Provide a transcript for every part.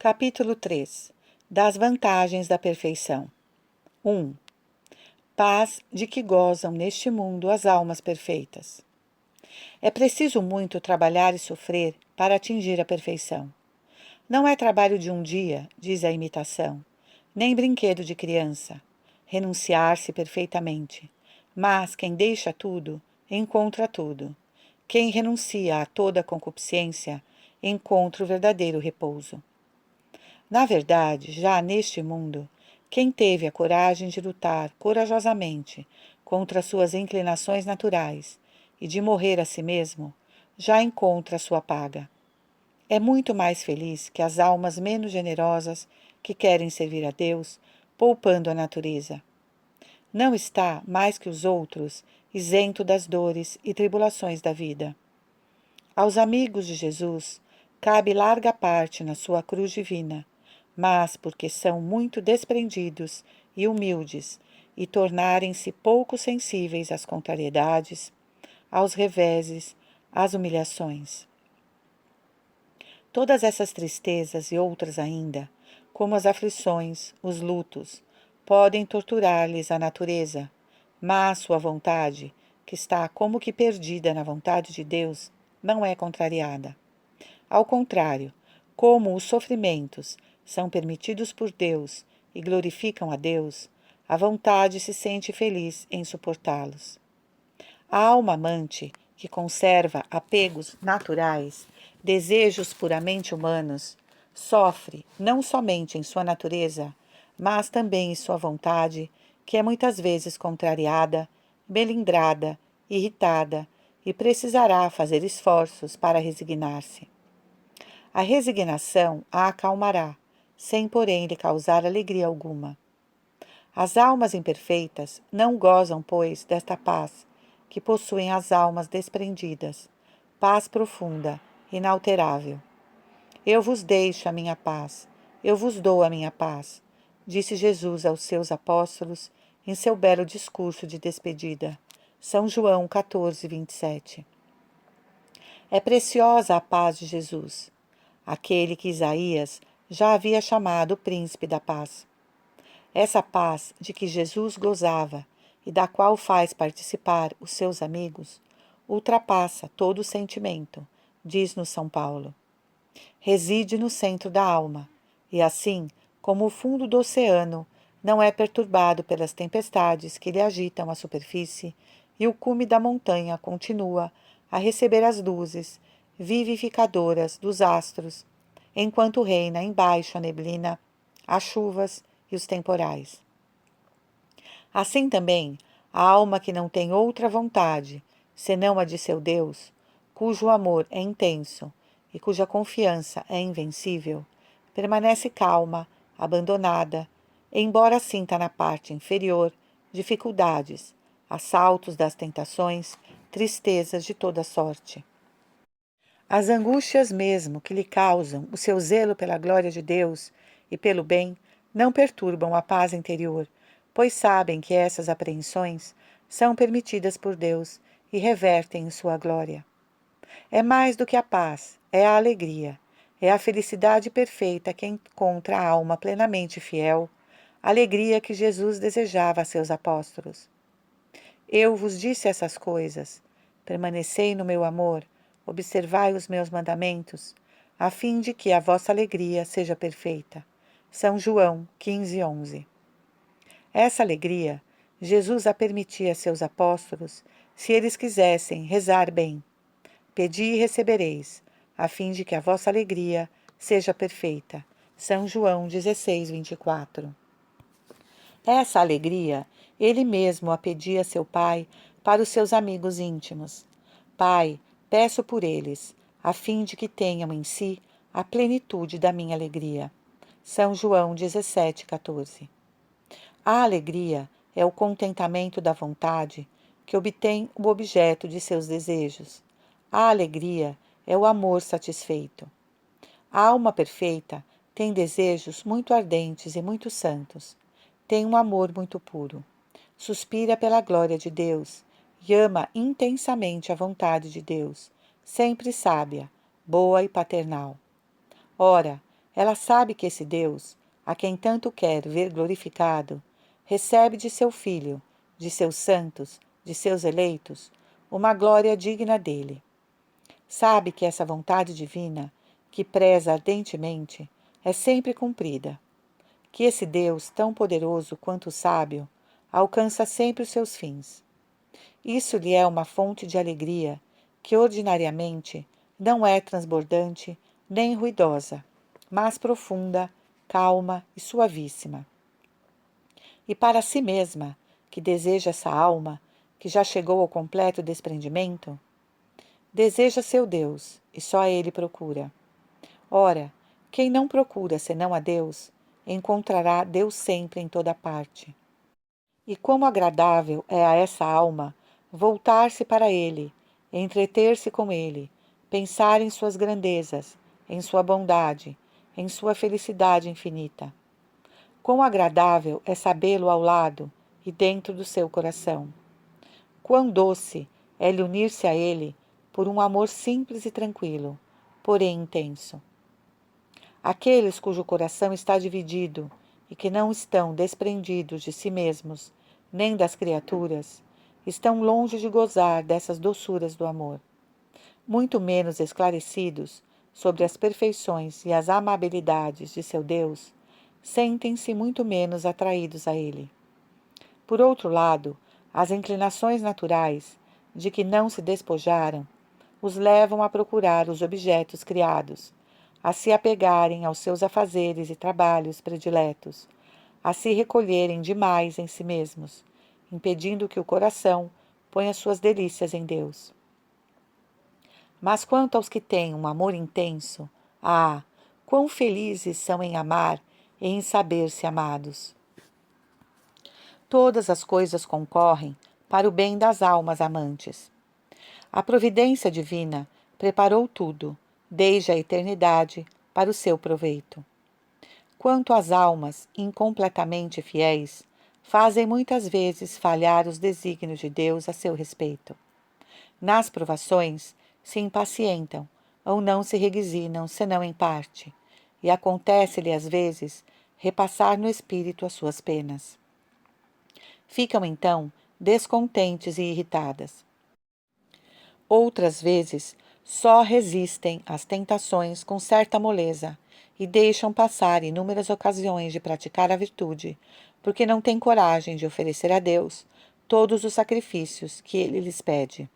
Capítulo 3. Das vantagens da perfeição. 1. Paz de que gozam neste mundo as almas perfeitas. É preciso muito trabalhar e sofrer para atingir a perfeição. Não é trabalho de um dia, diz a imitação, nem brinquedo de criança, renunciar-se perfeitamente. Mas quem deixa tudo, encontra tudo. Quem renuncia a toda concupiscência, encontra o verdadeiro repouso. Na verdade, já neste mundo, quem teve a coragem de lutar corajosamente contra suas inclinações naturais e de morrer a si mesmo, já encontra a sua paga. É muito mais feliz que as almas menos generosas que querem servir a Deus, poupando a natureza. Não está, mais que os outros, isento das dores e tribulações da vida. Aos amigos de Jesus, cabe larga parte na sua cruz divina, mas porque são muito desprendidos e humildes e tornarem-se pouco sensíveis às contrariedades, aos reveses, às humilhações. Todas essas tristezas e outras ainda, como as aflições, os lutos, podem torturar-lhes a natureza, mas sua vontade, que está como que perdida na vontade de Deus, não é contrariada. Ao contrário, como os sofrimentos são permitidos por Deus e glorificam a Deus, a vontade se sente feliz em suportá-los. A alma amante, que conserva apegos naturais, desejos puramente humanos, sofre não somente em sua natureza, mas também em sua vontade, que é muitas vezes contrariada, melindrada, irritada, e precisará fazer esforços para resignar-se. A resignação a acalmará, sem porém lhe causar alegria alguma. As almas imperfeitas não gozam, pois, desta paz que possuem as almas desprendidas, paz profunda, inalterável. Eu vos deixo a minha paz, eu vos dou a minha paz, disse Jesus aos seus apóstolos em seu belo discurso de despedida. São João 14, 27. É preciosa a paz de Jesus, aquele que Isaías já havia chamado o príncipe da paz. Essa paz de que Jesus gozava e da qual faz participar os seus amigos, ultrapassa todo o sentimento, diz-nos São Paulo. Reside no centro da alma, e assim, como o fundo do oceano não é perturbado pelas tempestades que lhe agitam a superfície, e o cume da montanha continua a receber as luzes vivificadoras dos astros, enquanto reina embaixo a neblina, as chuvas e os temporais. Assim também, a alma que não tem outra vontade, senão a de seu Deus, cujo amor é intenso e cuja confiança é invencível, permanece calma, abandonada, embora sinta na parte inferior dificuldades, assaltos das tentações, tristezas de toda sorte. As angústias mesmo que lhe causam o seu zelo pela glória de Deus e pelo bem não perturbam a paz interior, pois sabem que essas apreensões são permitidas por Deus e revertem em sua glória. É mais do que a paz, é a alegria, é a felicidade perfeita que encontra a alma plenamente fiel, alegria que Jesus desejava a seus apóstolos. Eu vos disse essas coisas, permanecei no meu amor, observai os meus mandamentos, a fim de que a vossa alegria seja perfeita. São João 15, 11. Essa alegria, Jesus a permitia a seus apóstolos, se eles quisessem rezar bem. Pedi e recebereis, a fim de que a vossa alegria seja perfeita. São João 16, 24. Essa alegria, ele mesmo a pedia a seu Pai para os seus amigos íntimos. Pai, peço por eles, a fim de que tenham em si a plenitude da minha alegria. São João 17, 14. A alegria é o contentamento da vontade que obtém o objeto de seus desejos. A alegria é o amor satisfeito. A alma perfeita tem desejos muito ardentes e muito santos. Tem um amor muito puro. Suspira pela glória de Deus e ama intensamente a vontade de Deus, sempre sábia, boa e paternal. Ora, Ela sabe que esse Deus, a quem tanto quer ver glorificado, recebe de seu Filho, de seus santos, de seus eleitos, uma glória digna dele. Sabe que essa vontade divina, que preza ardentemente, é sempre cumprida. Que esse Deus, tão poderoso quanto sábio, alcança sempre os seus fins. Isso lhe é uma fonte de alegria que ordinariamente não é transbordante nem ruidosa, mas profunda, calma e suavíssima. E para si mesma, que deseja essa alma, que já chegou ao completo desprendimento, deseja seu Deus e só a Ele procura. Ora, quem não procura senão a Deus, encontrará Deus sempre em toda parte. E como agradável é a essa alma voltar-se para Ele, entreter-se com Ele, pensar em suas grandezas, em sua bondade, em sua felicidade infinita. Quão agradável é sabê-lo ao lado e dentro do seu coração. Quão doce é lhe unir-se a Ele por um amor simples e tranquilo, porém intenso. Aqueles cujo coração está dividido e que não estão desprendidos de si mesmos, nem das criaturas, estão longe de gozar dessas doçuras do amor. Muito menos esclarecidos sobre as perfeições e as amabilidades de seu Deus, sentem-se muito menos atraídos a Ele. Por outro lado, as inclinações naturais, de que não se despojaram, os levam a procurar os objetos criados, a se apegarem aos seus afazeres e trabalhos prediletos, a se recolherem demais em si mesmos, impedindo que o coração ponha suas delícias em Deus. Mas quanto aos que têm um amor intenso, quão felizes são em amar e em saber-se amados! Todas as coisas concorrem para o bem das almas amantes. A providência divina preparou tudo, desde a eternidade, para o seu proveito. Quanto às almas incompletamente fiéis, fazem muitas vezes falhar os desígnios de Deus a seu respeito. Nas provações, se impacientam, ou não se reguizinam, senão em parte, e acontece-lhe às vezes repassar no espírito as suas penas. Ficam então descontentes e irritadas. Outras vezes, só resistem às tentações com certa moleza e deixam passar inúmeras ocasiões de praticar a virtude, porque não têm coragem de oferecer a Deus todos os sacrifícios que Ele lhes pede.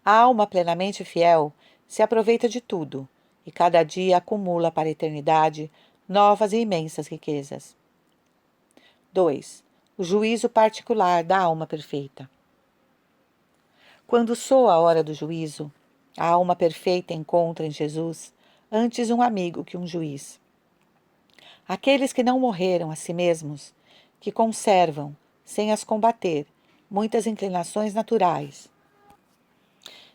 A alma plenamente fiel se aproveita de tudo e cada dia acumula para a eternidade novas e imensas riquezas. 2. O juízo particular da alma perfeita. Quando soa a hora do juízo, a alma perfeita encontra em Jesus antes um amigo que um juiz. Aqueles que não morreram a si mesmos, que conservam, sem as combater, muitas inclinações naturais,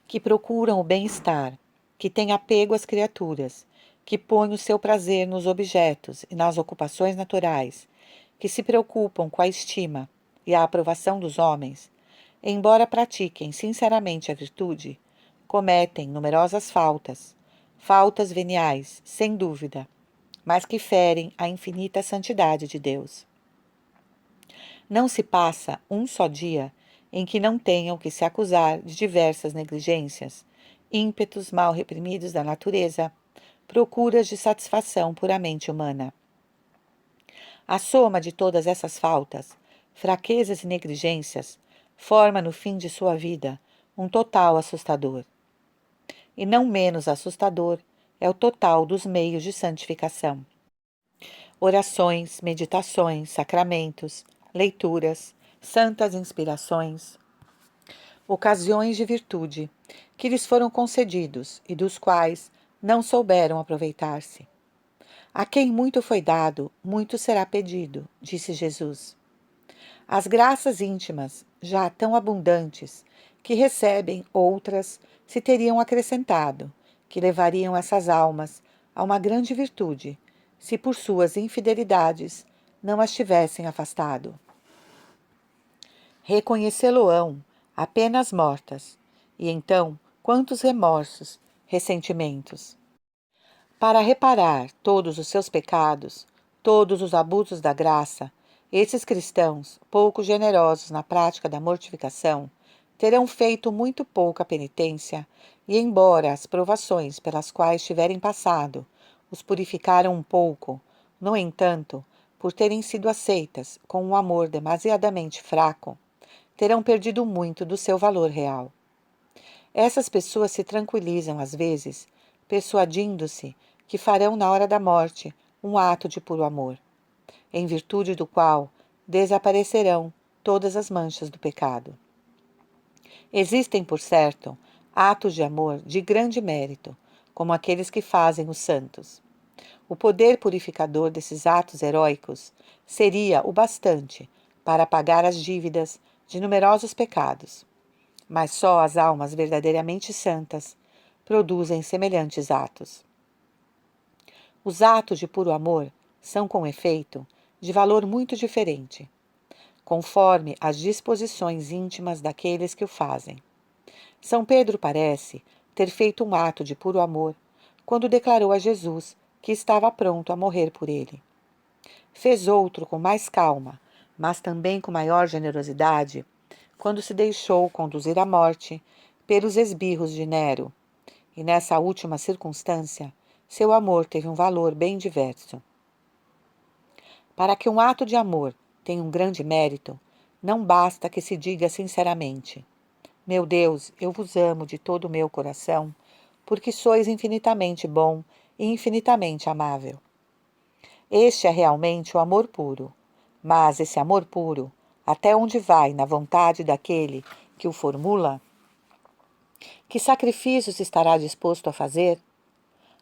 que procuram o bem-estar, que têm apego às criaturas, que põem o seu prazer nos objetos e nas ocupações naturais, que se preocupam com a estima e a aprovação dos homens, embora pratiquem sinceramente a virtude, cometem numerosas faltas, faltas veniais, sem dúvida, mas que ferem a infinita santidade de Deus. Não se passa um só dia em que não tenham que se acusar de diversas negligências, ímpetos mal reprimidos da natureza, procuras de satisfação puramente humana. A soma de todas essas faltas, fraquezas e negligências, forma no fim de sua vida um total assustador. E não menos assustador é o total dos meios de santificação. Orações, meditações, sacramentos, leituras, santas inspirações, ocasiões de virtude, que lhes foram concedidos e dos quais não souberam aproveitar-se. A quem muito foi dado, muito será pedido, disse Jesus. As graças íntimas, já tão abundantes, que recebem outras, se teriam acrescentado, que levariam essas almas a uma grande virtude, se por suas infidelidades não as tivessem afastado. Reconhecê-lo-ão apenas mortas, e então quantos remorsos, ressentimentos. Para reparar todos os seus pecados, todos os abusos da graça, esses cristãos, pouco generosos na prática da mortificação, terão feito muito pouca penitência, e embora as provações pelas quais tiverem passado os purificaram um pouco, no entanto, por terem sido aceitas com um amor demasiadamente fraco, terão perdido muito do seu valor real. Essas pessoas se tranquilizam às vezes, persuadindo-se que farão na hora da morte um ato de puro amor, em virtude do qual desaparecerão todas as manchas do pecado. Existem, por certo, atos de amor de grande mérito, como aqueles que fazem os santos. O poder purificador desses atos heróicos seria o bastante para pagar as dívidas de numerosos pecados, mas só as almas verdadeiramente santas produzem semelhantes atos. Os atos de puro amor são, com efeito, de valor muito diferente, conforme as disposições íntimas daqueles que o fazem. São Pedro parece ter feito um ato de puro amor quando declarou a Jesus que estava pronto a morrer por ele. Fez outro com mais calma, mas também com maior generosidade, quando se deixou conduzir à morte pelos esbirros de Nero, e nessa última circunstância, seu amor teve um valor bem diverso. Para que um ato de amor tenha um grande mérito, não basta que se diga sinceramente: meu Deus, eu vos amo de todo o meu coração, porque sois infinitamente bom e infinitamente amável. Este é realmente o amor puro, mas esse amor puro, até onde vai na vontade daquele que o formula? Que sacrifícios estará disposto a fazer?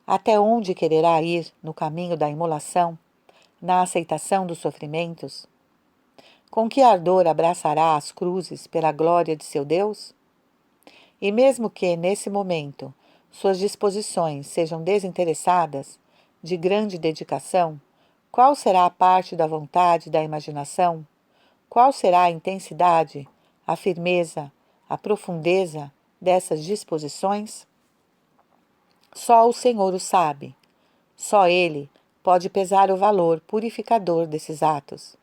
Até onde quererá ir no caminho da imolação, na aceitação dos sofrimentos? Com que ardor abraçará as cruzes pela glória de seu Deus? E mesmo que, nesse momento, suas disposições sejam desinteressadas, de grande dedicação, qual será a parte da vontade e da imaginação? Qual será a intensidade, a firmeza, a profundeza dessas disposições? Só o Senhor o sabe. Só Ele pode pesar o valor purificador desses atos.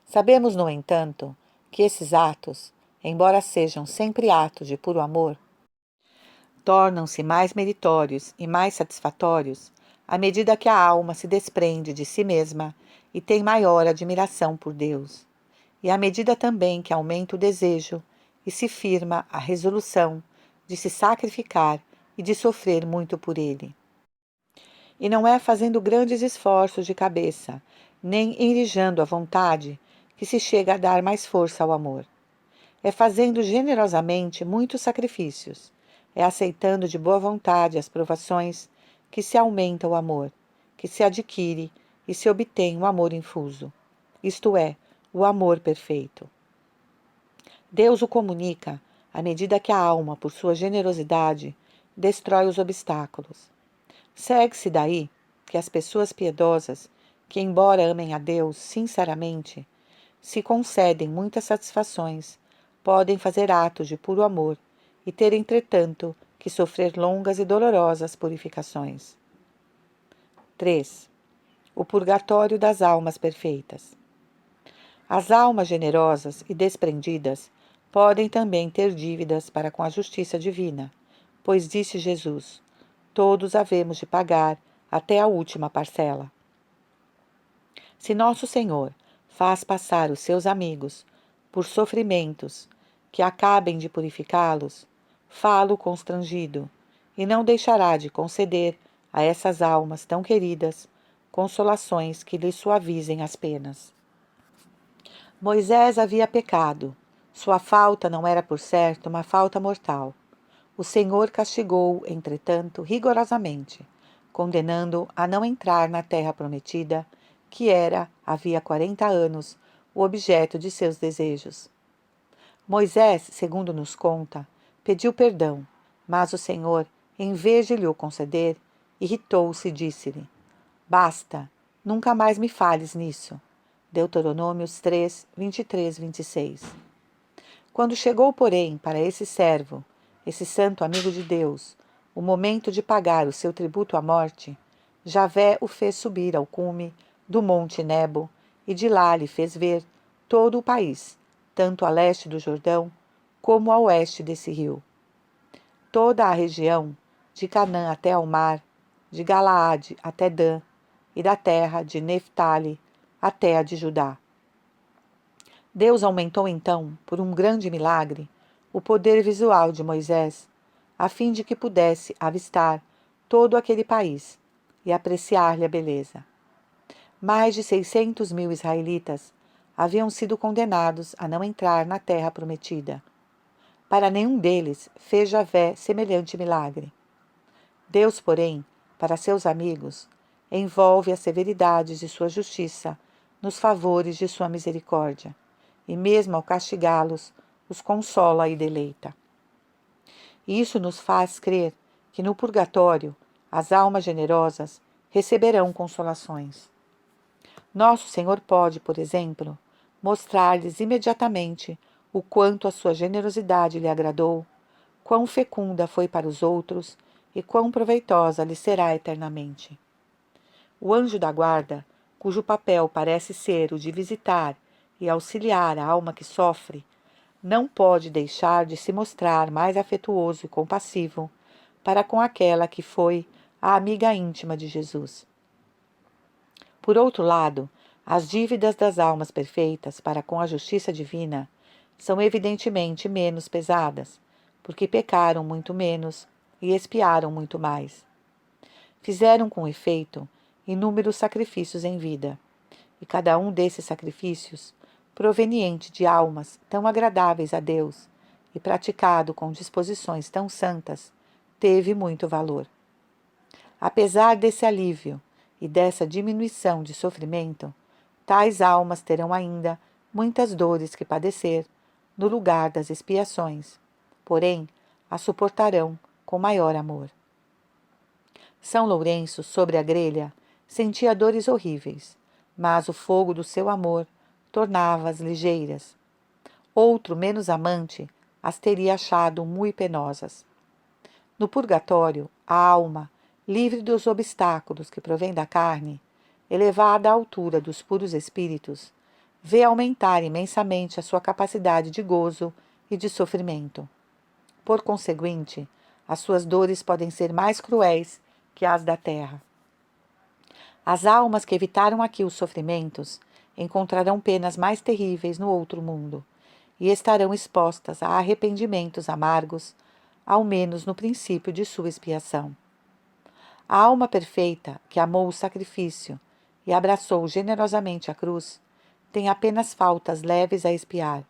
Sabemos, no entanto, que esses atos, embora sejam sempre atos de puro amor, tornam-se mais meritórios e mais satisfatórios à medida que a alma se desprende de si mesma e tem maior admiração por Deus, e à medida também que aumenta o desejo e se firma a resolução de se sacrificar e de sofrer muito por Ele. E não é fazendo grandes esforços de cabeça, nem enrijando a vontade, que se chega a dar mais força ao amor. É fazendo generosamente muitos sacrifícios, é aceitando de boa vontade as provações, que se aumenta o amor, que se adquire e se obtém o amor infuso, isto é, o amor perfeito. Deus o comunica à medida que a alma, por sua generosidade, destrói os obstáculos. Segue-se daí que as pessoas piedosas, que embora amem a Deus sinceramente, se concedem muitas satisfações, podem fazer atos de puro amor e ter, entretanto, que sofrer longas e dolorosas purificações. 3. O purgatório das almas perfeitas. As almas generosas e desprendidas podem também ter dívidas para com a justiça divina, pois disse Jesus: todos havemos de pagar até a última parcela. Se nosso Senhor faz passar os seus amigos por sofrimentos que acabem de purificá-los, fá-lo constrangido, e não deixará de conceder a essas almas tão queridas consolações que lhes suavizem as penas. Moisés havia pecado. Sua falta não era, por certo, uma falta mortal. O Senhor castigou-o, entretanto, rigorosamente, condenando-o a não entrar na terra prometida, que era, havia 40 anos, o objeto de seus desejos. Moisés, segundo nos conta, pediu perdão, mas o Senhor, em vez de lhe o conceder, irritou-se e disse-lhe: basta, nunca mais me fales nisso. Deuteronômios 3, 23, 26. Quando chegou, porém, para esse servo, esse santo amigo de Deus, o momento de pagar o seu tributo à morte, Javé o fez subir ao cume do monte Nebo, e de lá lhe fez ver todo o país, tanto a leste do Jordão, como a oeste desse rio. Toda a região, de Canaã até ao mar, de Galaade até Dan, e da terra de Neftali até a de Judá. Deus aumentou então, por um grande milagre, o poder visual de Moisés, a fim de que pudesse avistar todo aquele país e apreciar-lhe a beleza. Mais de 600.000 israelitas haviam sido condenados a não entrar na terra prometida. Para nenhum deles fez Javé semelhante milagre. Deus, porém, para seus amigos, envolve as severidades de sua justiça nos favores de sua misericórdia, e mesmo ao castigá-los, os consola e deleita. E isso nos faz crer que no purgatório as almas generosas receberão consolações. Nosso Senhor pode, por exemplo, mostrar-lhes imediatamente o quanto a sua generosidade lhe agradou, quão fecunda foi para os outros e quão proveitosa lhe será eternamente. O anjo da guarda, cujo papel parece ser o de visitar e auxiliar a alma que sofre, não pode deixar de se mostrar mais afetuoso e compassivo para com aquela que foi a amiga íntima de Jesus. Por outro lado, as dívidas das almas perfeitas para com a justiça divina são evidentemente menos pesadas, porque pecaram muito menos e expiaram muito mais. Fizeram, com efeito, inúmeros sacrifícios em vida, e cada um desses sacrifícios, proveniente de almas tão agradáveis a Deus e praticado com disposições tão santas, teve muito valor. Apesar desse alívio e dessa diminuição de sofrimento, tais almas terão ainda muitas dores que padecer no lugar das expiações, porém as suportarão com maior amor. São Lourenço, sobre a grelha, sentia dores horríveis, mas o fogo do seu amor tornava-as ligeiras. Outro, menos amante, as teria achado muito penosas. No purgatório, a alma, livre dos obstáculos que provém da carne, elevada à altura dos puros espíritos, vê aumentar imensamente a sua capacidade de gozo e de sofrimento. Por conseguinte, as suas dores podem ser mais cruéis que as da terra. As almas que evitaram aqui os sofrimentos encontrarão penas mais terríveis no outro mundo e estarão expostas a arrependimentos amargos, ao menos no princípio de sua expiação. A alma perfeita, que amou o sacrifício e abraçou generosamente a cruz, tem apenas faltas leves a expiar.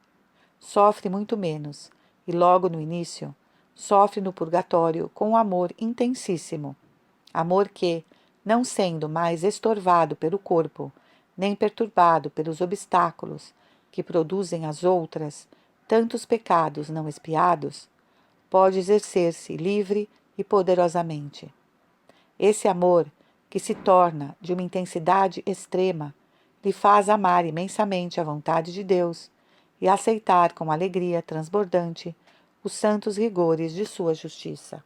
Sofre muito menos, e logo no início, sofre no purgatório com um amor intensíssimo. Amor que, não sendo mais estorvado pelo corpo, nem perturbado pelos obstáculos que produzem as outras, tantos pecados não expiados, pode exercer-se livre e poderosamente. Esse amor, que se torna de uma intensidade extrema, lhe faz amar imensamente a vontade de Deus e aceitar com alegria transbordante os santos rigores de sua justiça.